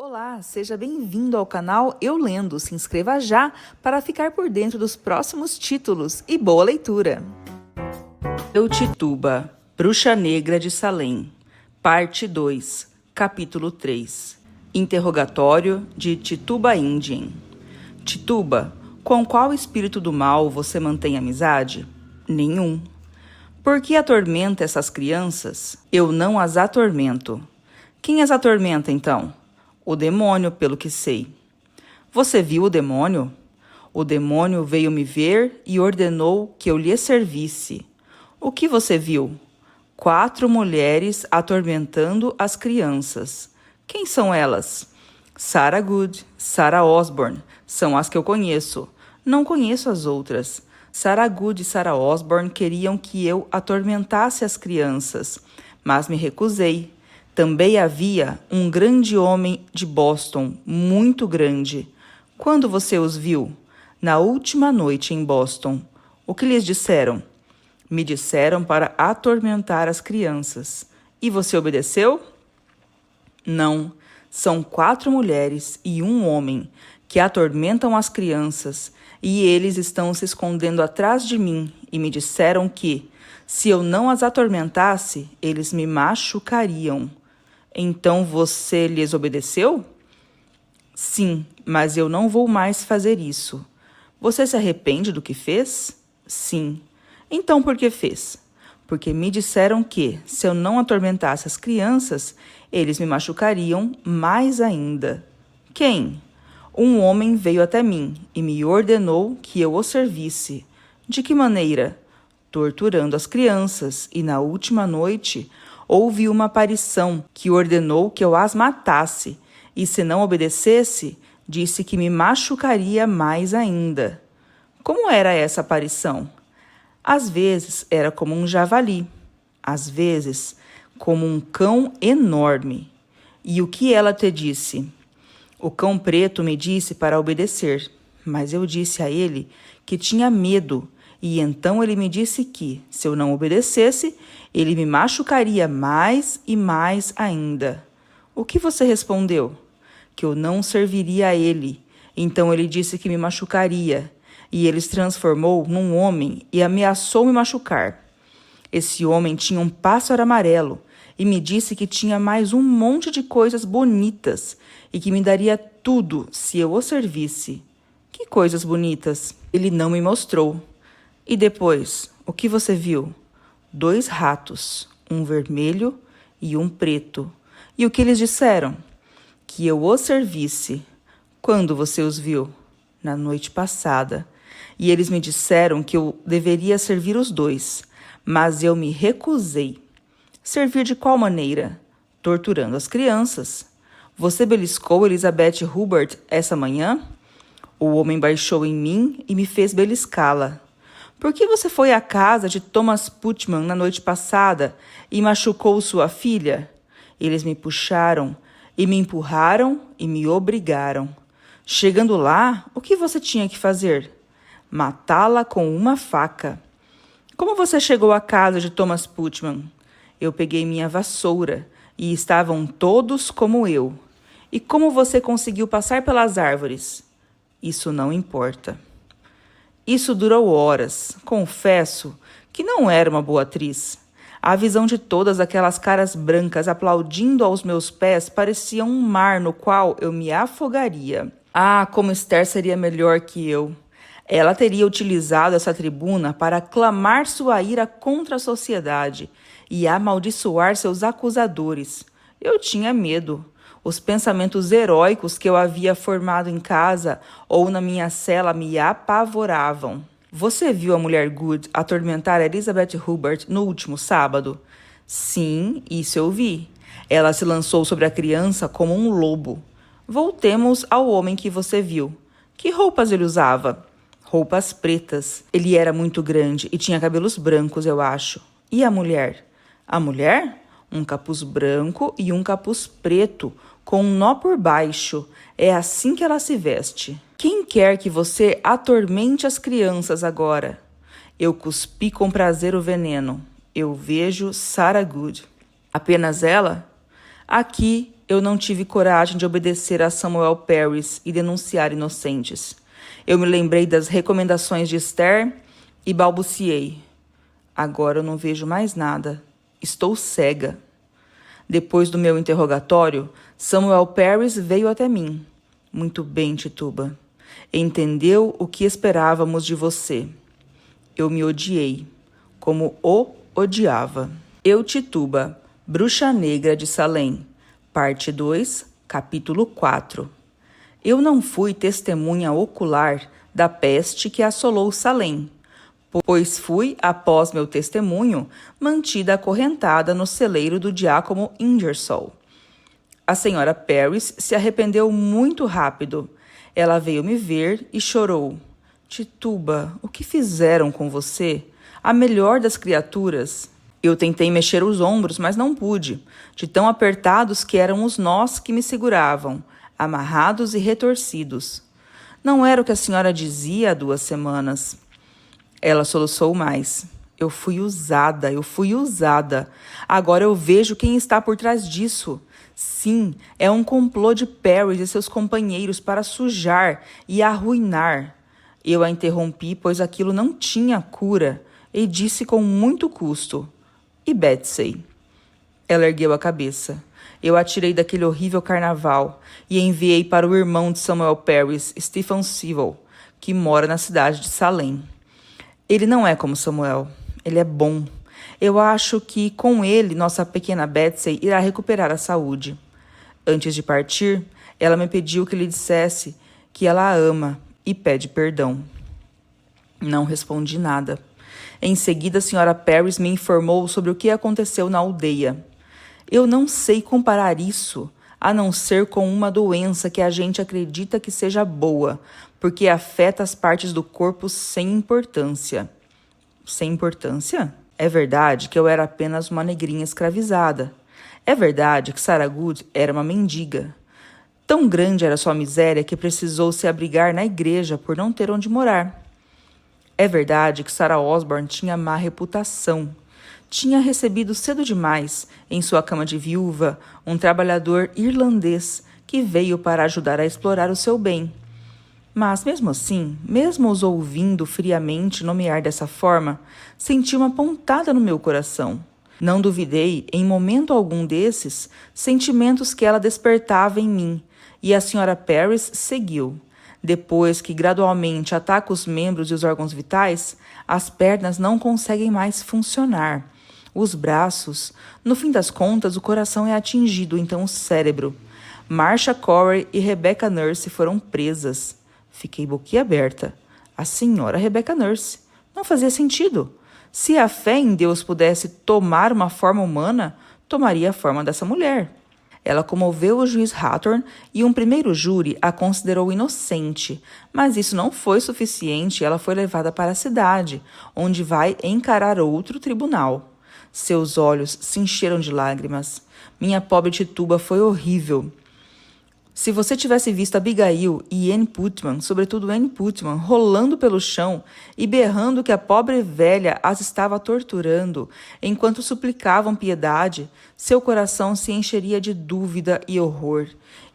Olá, seja bem-vindo ao canal Eu Lendo. Se inscreva já para ficar por dentro dos próximos títulos e boa leitura. Eutituba, Bruxa Negra de Salem, Parte 2, Capítulo 3. Interrogatório de Tituba Indien. Tituba, com qual espírito do mal você mantém amizade? Nenhum. Por que atormenta essas crianças? Eu não as atormento. Quem as atormenta, então? O demônio, pelo que sei. Você viu o demônio? O demônio veio me ver e ordenou que eu lhe servisse. O que você viu? 4 mulheres atormentando as crianças. Quem são elas? Sarah Good, Sarah Osborne, são as que eu conheço. Não conheço as outras. Sarah Good e Sarah Osborne queriam que eu atormentasse as crianças, mas me recusei. Também havia um grande homem de Boston, muito grande. Quando você os viu? Na última noite em Boston. O que lhes disseram? Me disseram para atormentar as crianças. E você obedeceu? Não. São 4 mulheres e um homem que atormentam as crianças, e eles estão se escondendo atrás de mim e me disseram que, se eu não as atormentasse, eles me machucariam. Então você lhes obedeceu? Sim, mas eu não vou mais fazer isso. Você se arrepende do que fez? Sim. Então por que fez? Porque me disseram que, se eu não atormentasse as crianças, eles me machucariam mais ainda. Quem? Um homem veio até mim e me ordenou que eu o servisse. De que maneira? Torturando as crianças, e na última noite houve uma aparição que ordenou que eu as matasse, e se não obedecesse, disse que me machucaria mais ainda. Como era essa aparição? Às vezes era como um javali, às vezes como um cão enorme. E o que ela te disse? O cão preto me disse para obedecer, mas eu disse a ele que tinha medo, e então ele me disse que, se eu não obedecesse, ele me machucaria mais e mais ainda. O que você respondeu? Que eu não serviria a ele. Então ele disse que me machucaria, e ele se transformou num homem e ameaçou me machucar. Esse homem tinha um pássaro amarelo e me disse que tinha mais um monte de coisas bonitas e que me daria tudo se eu o servisse. Que coisas bonitas? Ele não me mostrou. E depois, o que você viu? 2 ratos, um vermelho e um preto. E o que eles disseram? Que eu os servisse. Quando você os viu? Na noite passada. E eles me disseram que eu deveria servir os 2, mas eu me recusei. Servir de qual maneira? Torturando as crianças. Você beliscou Elizabeth Hubert essa manhã? O homem baixou em mim e me fez beliscá-la. Por que você foi à casa de Thomas Putman na noite passada e machucou sua filha? Eles me puxaram e me empurraram e me obrigaram. Chegando lá, o que você tinha que fazer? Matá-la com uma faca. Como você chegou à casa de Thomas Putman? Eu peguei minha vassoura e estavam todos como eu. E como você conseguiu passar pelas árvores? Isso não importa. Isso durou horas. Confesso que não era uma boa atriz. A visão de todas aquelas caras brancas aplaudindo aos meus pés parecia um mar no qual eu me afogaria. Ah, como Esther seria melhor que eu. Ela teria utilizado essa tribuna para clamar sua ira contra a sociedade e amaldiçoar seus acusadores. Eu tinha medo. Os pensamentos heróicos que eu havia formado em casa ou na minha cela me apavoravam. Você viu a mulher Good atormentar Elizabeth Hubert no último sábado? Sim, isso eu vi. Ela se lançou sobre a criança como um lobo. Voltemos ao homem que você viu. Que roupas ele usava? Roupas pretas. Ele era muito grande e tinha cabelos brancos, eu acho. E a mulher? A mulher? Um capuz branco e um capuz preto, com um nó por baixo. É assim que ela se veste. Quem quer que você atormente as crianças agora? Eu cuspi com prazer o veneno. Eu vejo Sarah Good. Apenas ela? Aqui eu não tive coragem de obedecer a Samuel Parris e denunciar inocentes. Eu me lembrei das recomendações de Esther e balbuciei. Agora eu não vejo mais nada. Estou cega. Depois do meu interrogatório, Samuel Parris veio até mim. Muito bem, Tituba. Entendeu o que esperávamos de você. Eu me odiei, como o odiava. Eu, Tituba, Bruxa Negra de Salem. Parte 2, capítulo 4. Eu não fui testemunha ocular da peste que assolou Salem, pois fui, após meu testemunho, mantida acorrentada no celeiro do diácono Ingersoll. A senhora Parris se arrependeu muito rápido. Ela veio me ver e chorou. Tituba, o que fizeram com você? A melhor das criaturas. Eu tentei mexer os ombros, mas não pude, de tão apertados que eram os nós que me seguravam, amarrados e retorcidos. Não era o que a senhora dizia há 2 semanas. Ela soluçou mais. Eu fui usada. Agora eu vejo quem está por trás disso. Sim, é um complô de Parris e seus companheiros para sujar e arruinar. Eu a interrompi, pois aquilo não tinha cura, e disse com muito custo. E Betsy? Ela ergueu a cabeça. Eu a tirei daquele horrível carnaval e enviei para o irmão de Samuel Parris, Stephen Civil, que mora na cidade de Salem. Ele não é como Samuel. Ele é bom. Eu acho que, com ele, nossa pequena Betsy irá recuperar a saúde. Antes de partir, ela me pediu que lhe dissesse que ela a ama e pede perdão. Não respondi nada. Em seguida, a senhora Parris me informou sobre o que aconteceu na aldeia. Eu não sei comparar isso, a não ser com uma doença que a gente acredita que seja boa, porque afeta as partes do corpo sem importância. Sem importância? É verdade que eu era apenas uma negrinha escravizada. É verdade que Sarah Good era uma mendiga. Tão grande era sua miséria que precisou se abrigar na igreja por não ter onde morar. É verdade que Sarah Osborne tinha má reputação. Tinha recebido cedo demais, em sua cama de viúva, um trabalhador irlandês que veio para ajudar a explorar o seu bem. Mas, mesmo assim, mesmo os ouvindo friamente nomear dessa forma, senti uma pontada no meu coração. Não duvidei, em momento algum desses, sentimentos que ela despertava em mim, e a senhora Parris seguiu. Depois que gradualmente ataca os membros e os órgãos vitais, as pernas não conseguem mais funcionar. Os braços, no fim das contas, o coração é atingido, então o cérebro. Marcia Corey e Rebecca Nurse foram presas. Fiquei boquiaberta. A senhora Rebecca Nurse. Não fazia sentido. Se a fé em Deus pudesse tomar uma forma humana, tomaria a forma dessa mulher. Ela comoveu o juiz Hathorne e um primeiro júri a considerou inocente, mas isso não foi suficiente e ela foi levada para a cidade, onde vai encarar outro tribunal. Seus olhos se encheram de lágrimas. Minha pobre Tituba foi horrível. Se você tivesse visto Abigail e Anne Putman, sobretudo Anne Putman, rolando pelo chão e berrando que a pobre velha as estava torturando, enquanto suplicavam piedade, seu coração se encheria de dúvida e horror.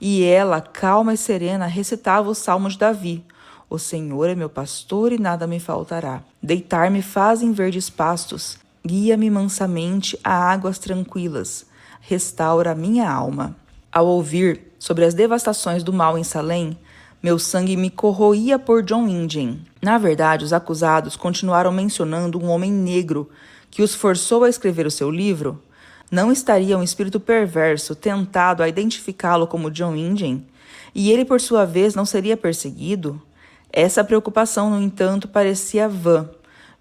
E ela, calma e serena, recitava o Salmo de Davi. O Senhor é meu pastor e nada me faltará. Deitar-me faz em verdes pastos. Guia-me mansamente a águas tranquilas. Restaura a minha alma. Ao ouvir sobre as devastações do mal em Salem, meu sangue me corroía por John Indian. Na verdade, os acusados continuaram mencionando um homem negro que os forçou a escrever o seu livro. Não estaria um espírito perverso tentado a identificá-lo como John Indian? E ele, por sua vez, não seria perseguido? Essa preocupação, no entanto, parecia vã.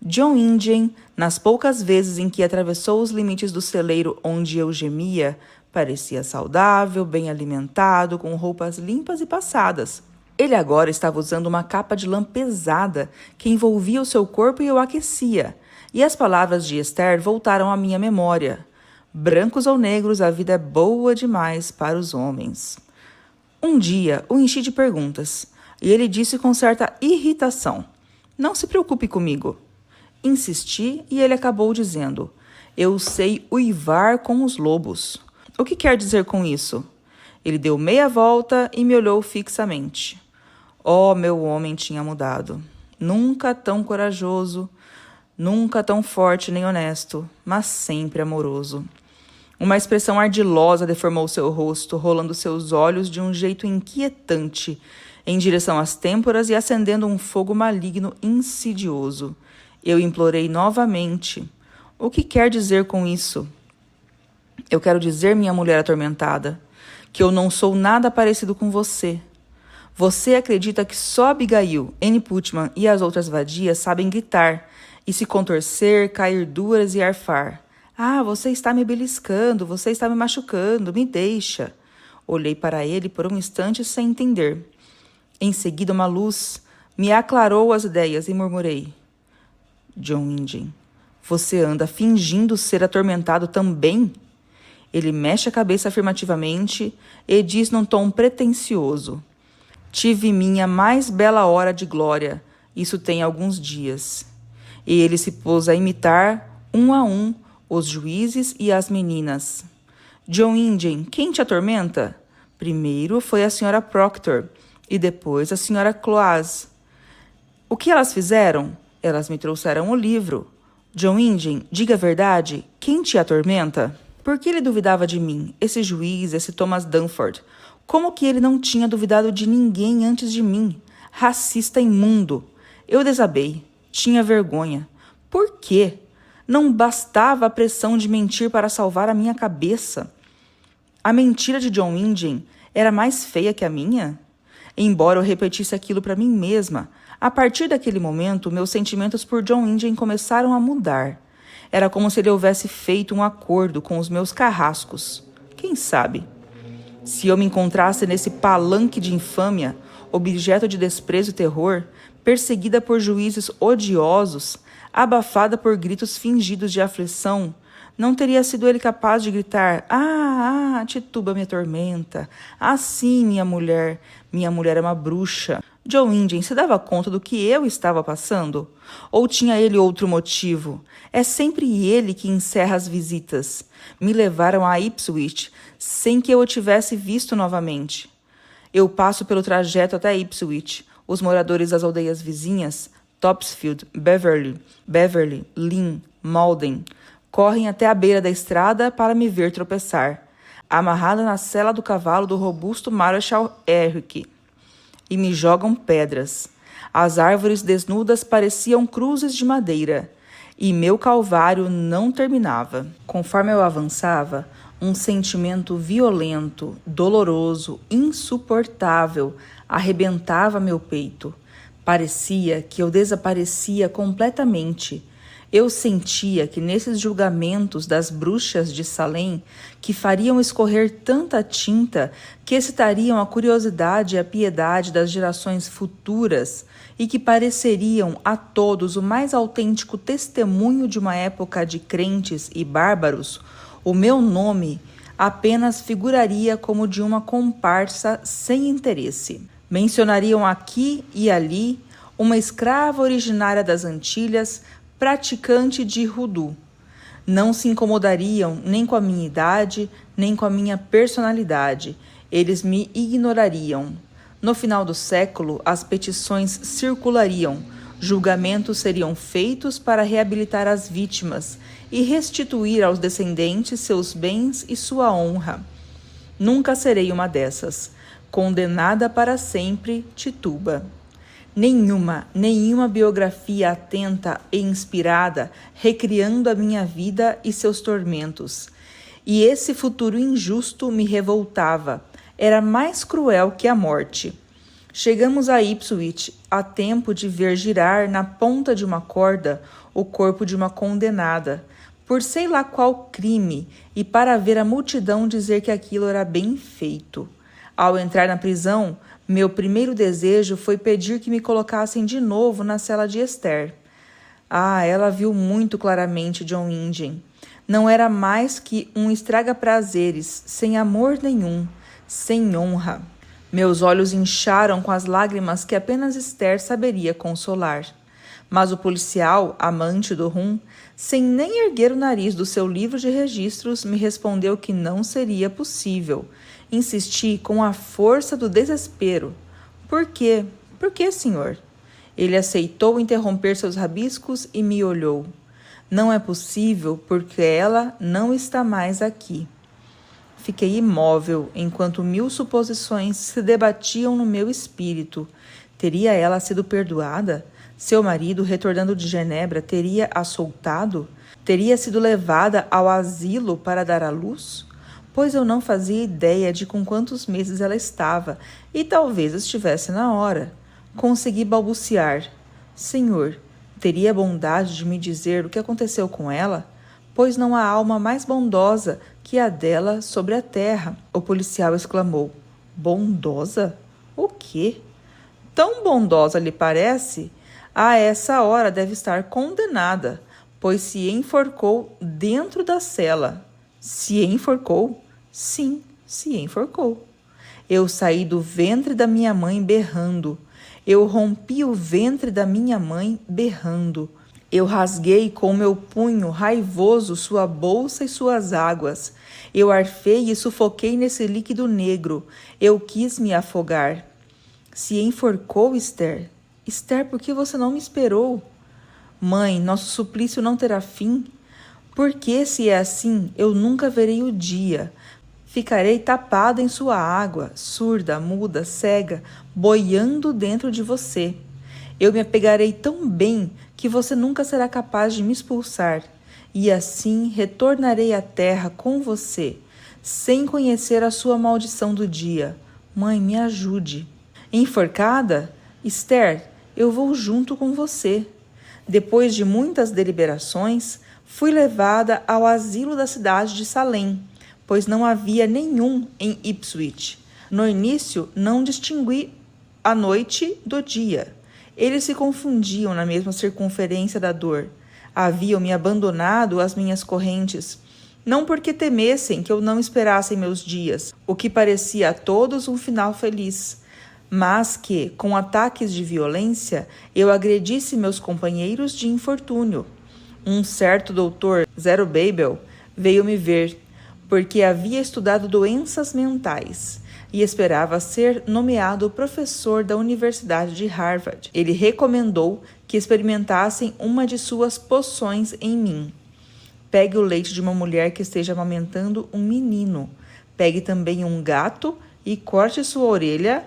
John Indian, nas poucas vezes em que atravessou os limites do celeiro onde eu gemia, parecia saudável, bem alimentado, com roupas limpas e passadas. Ele agora estava usando uma capa de lã pesada que envolvia o seu corpo e o aquecia. E as palavras de Esther voltaram à minha memória. Brancos ou negros, a vida é boa demais para os homens. Um dia o enchi de perguntas, e ele disse com certa irritação: "Não se preocupe comigo." Insisti e ele acabou dizendo: "Eu sei uivar com os lobos." O que quer dizer com isso? Ele deu meia volta e me olhou fixamente. Oh, meu homem tinha mudado. Nunca tão corajoso, nunca tão forte nem honesto, mas sempre amoroso. Uma expressão ardilosa deformou seu rosto, rolando seus olhos de um jeito inquietante, em direção às têmporas e acendendo um fogo maligno insidioso. Eu implorei novamente. O que quer dizer com isso? Eu quero dizer, minha mulher atormentada, que eu não sou nada parecido com você. Você acredita que só Abigail, Annie Putman e as outras vadias sabem gritar e se contorcer, cair duras e arfar. Ah, você está me beliscando, você está me machucando, me deixa. Olhei para ele por um instante sem entender. Em seguida, uma luz me aclarou as ideias e murmurei. John Indien, você anda fingindo ser atormentado também? Ele mexe a cabeça afirmativamente e diz num tom pretensioso. Tive minha mais bela hora de glória, isso tem alguns dias. E ele se pôs a imitar, um a um, os juízes e as meninas. John Indien, quem te atormenta? Primeiro foi a senhora Proctor e depois a senhora Cloas. O que elas fizeram? Elas me trouxeram o livro. John Indien, diga a verdade, quem te atormenta? Por que ele duvidava de mim, esse juiz, esse Thomas Dunford? Como que ele não tinha duvidado de ninguém antes de mim? Racista imundo. Eu desabei. Tinha vergonha. Por quê? Não bastava a pressão de mentir para salvar a minha cabeça. A mentira de John Indien era mais feia que a minha? Embora eu repetisse aquilo para mim mesma, a partir daquele momento, meus sentimentos por John Indien começaram a mudar. Era como se ele houvesse feito um acordo com os meus carrascos. Quem sabe? Se eu me encontrasse nesse palanque de infâmia, objeto de desprezo e terror, perseguida por juízes odiosos, abafada por gritos fingidos de aflição, não teria sido ele capaz de gritar: Ah, Tituba me atormenta. Ah, sim, minha mulher é uma bruxa. John Indien se dava conta do que eu estava passando? Ou tinha ele outro motivo? É sempre ele que encerra as visitas. Me levaram a Ipswich sem que eu o tivesse visto novamente. Eu passo pelo trajeto até Ipswich. Os moradores das aldeias vizinhas, Topsfield, Beverly, Lynn, Malden, correm até a beira da estrada para me ver tropeçar, amarrada na sela do cavalo do robusto Marshal Eric, e me jogam pedras. As árvores desnudas pareciam cruzes de madeira, e meu calvário não terminava. Conforme eu avançava, um sentimento violento, doloroso, insuportável arrebentava meu peito. Parecia que eu desaparecia completamente. Eu sentia que nesses julgamentos das bruxas de Salem, que fariam escorrer tanta tinta que excitariam a curiosidade e a piedade das gerações futuras e que pareceriam a todos o mais autêntico testemunho de uma época de crentes e bárbaros, o meu nome apenas figuraria como de uma comparsa sem interesse. Mencionariam aqui e ali uma escrava originária das Antilhas, praticante de Voodoo. Não se incomodariam nem com a minha idade, nem com a minha personalidade. Eles me ignorariam. No final do século, as petições circulariam. Julgamentos seriam feitos para reabilitar as vítimas e restituir aos descendentes seus bens e sua honra. Nunca serei uma dessas. Condenada para sempre, Tituba. Nenhuma biografia atenta e inspirada, recriando a minha vida e seus tormentos. E esse futuro injusto me revoltava. Era mais cruel que a morte. Chegamos a Ipswich a tempo de ver girar na ponta de uma corda o corpo de uma condenada, por sei lá qual crime, e para ver a multidão dizer que aquilo era bem feito. Ao entrar na prisão, meu primeiro desejo foi pedir que me colocassem de novo na cela de Esther. Ah, ela viu muito claramente John Indien. Não era mais que um estraga-prazeres, sem amor nenhum, sem honra. Meus olhos incharam com as lágrimas que apenas Esther saberia consolar. Mas o policial, amante do rum, sem nem erguer o nariz do seu livro de registros, me respondeu que não seria possível Insisti com a força do desespero. Por quê? Por que, senhor? Ele aceitou interromper seus rabiscos e me olhou. Não é possível, porque ela não está mais aqui. Fiquei imóvel enquanto 1000 suposições se debatiam no meu espírito. Teria ela sido perdoada? Seu marido, retornando de Genebra, teria a soltado? Teria sido levada ao asilo para dar à luz? Pois eu não fazia ideia de com quantos meses ela estava, e talvez estivesse na hora. Consegui balbuciar. Senhor, teria a bondade de me dizer o que aconteceu com ela? Pois não há alma mais bondosa que a dela sobre a terra. O policial exclamou. Bondosa? O quê? Tão bondosa lhe parece? A essa hora deve estar condenada, pois se enforcou dentro da cela. Se enforcou? Sim, se enforcou. Eu saí do ventre da minha mãe berrando. Eu rompi o ventre da minha mãe berrando. Eu rasguei com meu punho raivoso sua bolsa e suas águas. Eu arfei e sufoquei nesse líquido negro. Eu quis me afogar. Se enforcou, Esther? Esther, por que você não me esperou? Mãe, nosso suplício não terá fim? Porque, se é assim, eu nunca verei o dia. Ficarei tapada em sua água, surda, muda, cega, boiando dentro de você. Eu me apegarei tão bem que você nunca será capaz de me expulsar. E assim retornarei à terra com você, sem conhecer a sua maldição do dia. Mãe, me ajude. Enforcada? Esther, eu vou junto com você. Depois de muitas deliberações, fui levada ao asilo da cidade de Salem, pois não havia nenhum em Ipswich. No início, não distingui a noite do dia. Eles se confundiam na mesma circunferência da dor. Haviam me abandonado às minhas correntes, não porque temessem que eu não esperasse meus dias, o que parecia a todos um final feliz, mas que, com ataques de violência, eu agredisse meus companheiros de infortúnio. Um certo doutor, Zerubbabel, veio me ver, porque havia estudado doenças mentais e esperava ser nomeado professor da Universidade de Harvard. Ele recomendou que experimentassem uma de suas poções em mim. Pegue o leite de uma mulher que esteja amamentando um menino. Pegue também um gato e corte sua orelha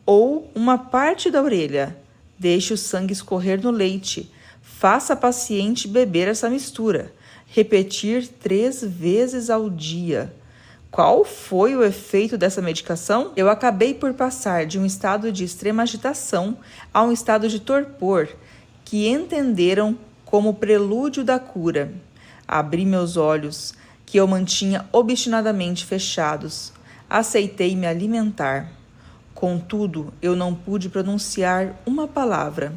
ou uma parte da orelha. Deixe o sangue escorrer no leite. Faça a paciente beber essa mistura. Repetir 3 vezes ao dia. Qual foi o efeito dessa medicação? Eu acabei por passar de um estado de extrema agitação a um estado de torpor, que entenderam como prelúdio da cura. Abri meus olhos, que eu mantinha obstinadamente fechados. Aceitei me alimentar. Contudo, eu não pude pronunciar uma palavra.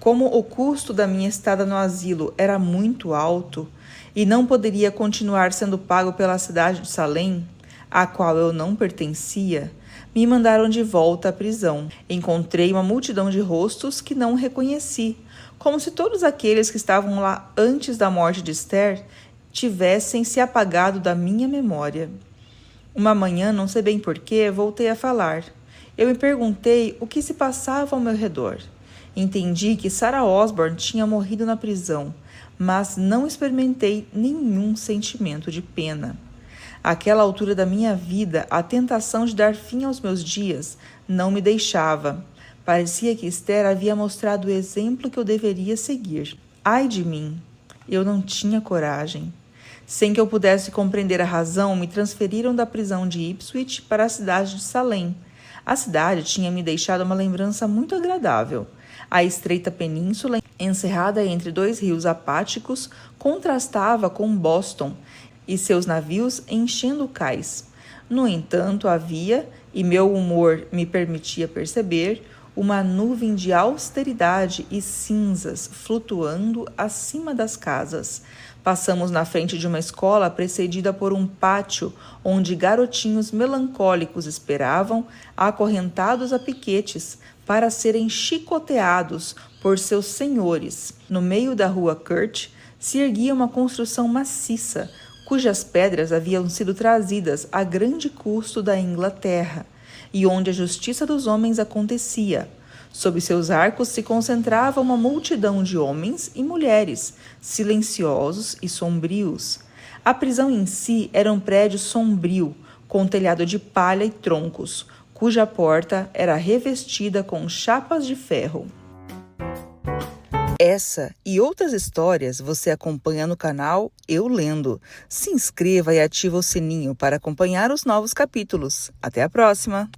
Como o custo da minha estada no asilo era muito alto e não poderia continuar sendo pago pela cidade de Salem, à qual eu não pertencia, me mandaram de volta à prisão. Encontrei uma multidão de rostos que não reconheci, como se todos aqueles que estavam lá antes da morte de Esther tivessem se apagado da minha memória. Uma manhã, não sei bem porquê, voltei a falar. Eu me perguntei o que se passava ao meu redor. Entendi que Sarah Osborne tinha morrido na prisão, mas não experimentei nenhum sentimento de pena. Àquela altura da minha vida, a tentação de dar fim aos meus dias não me deixava. Parecia que Esther havia mostrado o exemplo que eu deveria seguir. Ai de mim! Eu não tinha coragem. Sem que eu pudesse compreender a razão, me transferiram da prisão de Ipswich para a cidade de Salem. A cidade tinha me deixado uma lembrança muito agradável. A estreita península, encerrada entre 2 rios apáticos, contrastava com Boston e seus navios enchendo o cais. No entanto, havia, e meu humor me permitia perceber, uma nuvem de austeridade e cinzas flutuando acima das casas. Passamos na frente de uma escola precedida por um pátio onde garotinhos melancólicos esperavam, acorrentados a piquetes, para serem chicoteados por seus senhores. No meio da rua Kurt se erguia uma construção maciça, cujas pedras haviam sido trazidas a grande custo da Inglaterra, e onde a justiça dos homens acontecia. Sob seus arcos se concentrava uma multidão de homens e mulheres, silenciosos e sombrios. A prisão em si era um prédio sombrio, com telhado de palha e troncos, cuja porta era revestida com chapas de ferro. Essa e outras histórias você acompanha no canal Eu Lendo. Se inscreva e ative o sininho para acompanhar os novos capítulos. Até a próxima!